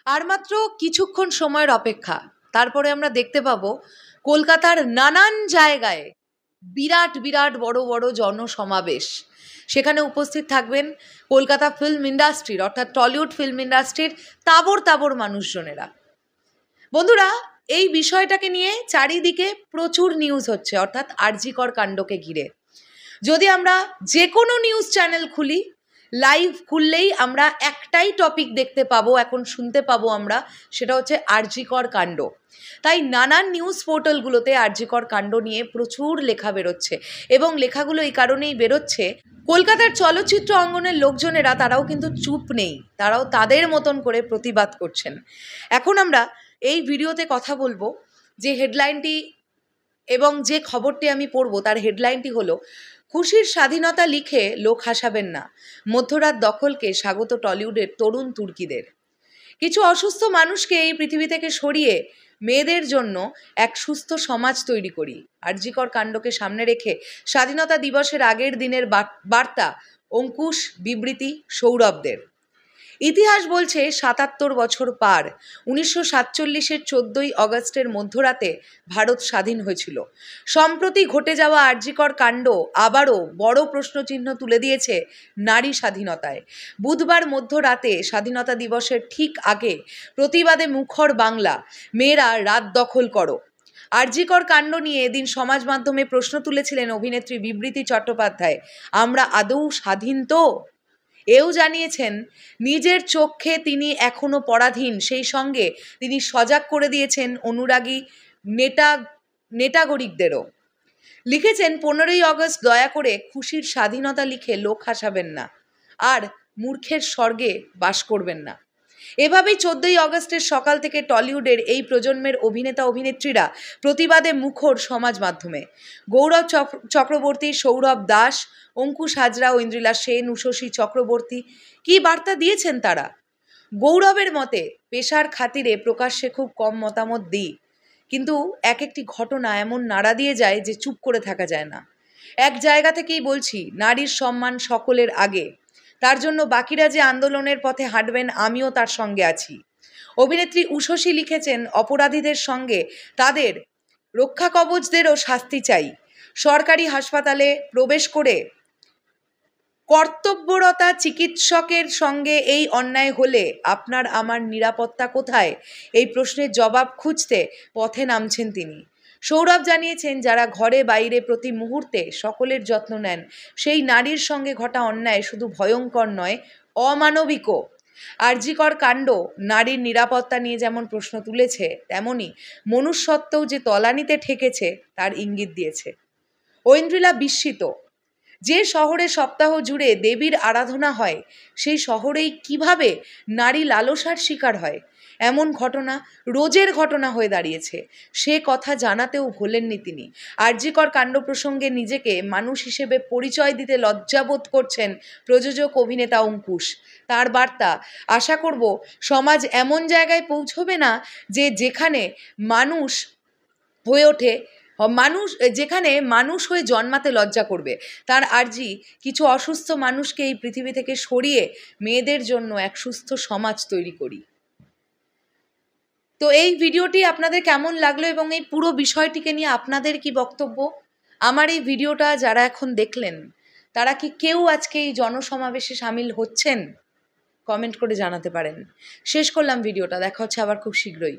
আর মাত্র কিছুক্ষণ সময়ের অপেক্ষা, তারপরে আমরা দেখতে পাবো কলকাতার নানান জায়গায় বিরাট বিরাট বড় বড় জনসমাবেশ। সেখানে উপস্থিত থাকবেন কলকাতা ফিল্ম ইন্ডাস্ট্রির অর্থাৎ টলিউড ফিল্ম ইন্ডাস্ট্রির তাবড় তাবড় মানুষজনেরা। বন্ধুরা, এই বিষয়টাকে নিয়ে চারিদিকে প্রচুর নিউজ হচ্ছে, অর্থাৎ আরজি কর কাণ্ডকে ঘিরে। যদি আমরা যে কোনো নিউজ চ্যানেল খুলি, লাইভ খুললেই আমরা একটাই টপিক দেখতে পাবো, এখন শুনতে পাবো আমরা, সেটা হচ্ছে আরজি কর কাণ্ড। তাই নানান নিউজ পোর্টালগুলোতে আরজি কর কাণ্ড নিয়ে প্রচুর লেখা বেরোচ্ছে, এবং লেখাগুলো এই কারণেই বেরোচ্ছে, কলকাতার চলচ্চিত্র অঙ্গনের লোকজনেরা তারাও কিন্তু চুপ নেই, তারাও তাদের মতন করে প্রতিবাদ করছেন। এখন আমরা এই ভিডিওতে কথা বলবো যে হেডলাইনটি এবং যে খবরটি আমি পড়ব তার হেডলাইনটি হলো, খুশির স্বাধীনতা লিখে লোক হাসাবেন না, মধ্যরাত দখলকে স্বাগত টলিউডের তরুণ তুর্কিদের। কিছু অসুস্থ মানুষকে এই পৃথিবী থেকে সরিয়ে মেয়েদের জন্য এক সুস্থ সমাজ তৈরি করি, আরজি কর কাণ্ডকে সামনে রেখে স্বাধীনতা দিবসের আগের দিনের বার্তা অঙ্কুশ, বিবৃতি সৌরভদের। ইতিহাস বলছে ৭৭ বছর পার, ১৯৪৭-এর ১৪ই অগস্টের মধ্যরাতে ভারত স্বাধীন হয়েছিল। সম্প্রতি ঘটে যাওয়া আরজি কর কাণ্ড আবারও বড় প্রশ্নচিহ্ন তুলে দিয়েছে নারী স্বাধীনতায়। বুধবার মধ্যরাতে স্বাধীনতা দিবসের ঠিক আগে প্রতিবাদে মুখর বাংলা, মেয়েরা রাত দখল করো। আরজি কর কাণ্ড নিয়ে এদিন সমাজ মাধ্যমে প্রশ্ন তুলেছিলেন অভিনেত্রী বিবৃতি চট্টোপাধ্যায়, আমরা আদৌ স্বাধীন তো? এও জানিয়েছেন নিজের চোখে তিনি এখনো পরাধীন, সেই সঙ্গে তিনি সজাগ করে দিয়েছেন অনুরাগী নেটাগরিকদেরও। লিখেছেন, 15ই অগস্ট দয়া করে খুশির স্বাধীনতা লিখে লোক হাসাবেন না, আর মূর্খের স্বর্গে বাস করবেন না। এভাবেই 14ই অগস্টের সকাল থেকে টলিউডের এই প্রজন্মের অভিনেতা অভিনেত্রীরা প্রতিবাদে মুখর সমাজ মাধ্যমে। গৌরব চক্রবর্তী, সৌরভ দাস, অঙ্কুশ হাজরা, ঐন্দ্রিলা সেন, উষসী চক্রবর্তী কী বার্তা দিয়েছেন তারা? গৌরবের মতে, পেশার খাতিরে প্রকাশ্যে খুব কম মতামত দিই, কিন্তু এক একটি ঘটনা এমন নাড়া দিয়ে যায় যে চুপ করে থাকা যায় না। এক জায়গা থেকেই বলছি, নারীর সম্মান সকলের আগে, তার জন্য বাকিরা যে আন্দোলনের পথে হাঁটবেন আমিও তার সঙ্গে আছি। অভিনেত্রী উষসী লিখেছেন, অপরাধীদের সঙ্গে তাদের রক্ষা কবচদেরও শাস্তি চাই। সরকারি হাসপাতালে প্রবেশ করে কর্তব্যরতা চিকিৎসকের সঙ্গে এই অন্যায় হলে আপনার আমার নিরাপত্তা কোথায়? এই প্রশ্নের জবাব খুঁজতে পথে নামছেন তিনি। সৌরভ জানিয়েছেন, যারা ঘরে বাইরে প্রতি মুহূর্তে সকলের যত্ন নেন, সেই নারীর সঙ্গে ঘটা অন্যায় শুধু ভয়ঙ্কর নয়, অমানবিকও। আরজি কর কাণ্ড নারীর নিরাপত্তা নিয়ে যেমন প্রশ্ন তুলেছে, তেমনি মনুষ্যত্বও যে তলানিতে ঠেকেছে তার ইঙ্গিত দিয়েছে। ঐন্দ্রিলা বিস্মিত, যে শহরে সপ্তাহ জুড়ে দেবীর আরাধনা হয়, সেই শহরেই কিভাবে নারী লালসার শিকার হয়? এমন ঘটনা রোজের ঘটনা হয়ে দাঁড়িয়েছে, সে কথা জানাতেও ভোলেননি তিনি। আরজি কর কাণ্ড প্রসঙ্গে নিজেকে মানুষ হিসেবে পরিচয় দিতে লজ্জাবোধ করছেন প্রযোজক অভিনেতা অঙ্কুশ। তার বার্তা, আশা করব সমাজ এমন জায়গায় পৌঁছবে না যেখানে মানুষ হয়ে ওঠে যেখানে মানুষ হয়ে জন্মাতে লজ্জা করবে। তার আর্জি, কিছু অসুস্থ মানুষকে এই পৃথিবী থেকে সরিয়ে মেয়েদের জন্য এক সুস্থ সমাজ তৈরি করি। তো এই ভিডিওটি আপনাদের কেমন লাগলো এবং এই পুরো বিষয়টিকে নিয়ে আপনাদের কি বক্তব্য? আমার এই ভিডিওটা যারা এখন দেখলেন, তারা কি কেউ আজকে এই জনসমাবেশে সামিল হচ্ছেন? কমেন্ট করে জানাতে পারেন। শেষ করলাম ভিডিওটা, দেখা হচ্ছে আবার খুব শীঘ্রই।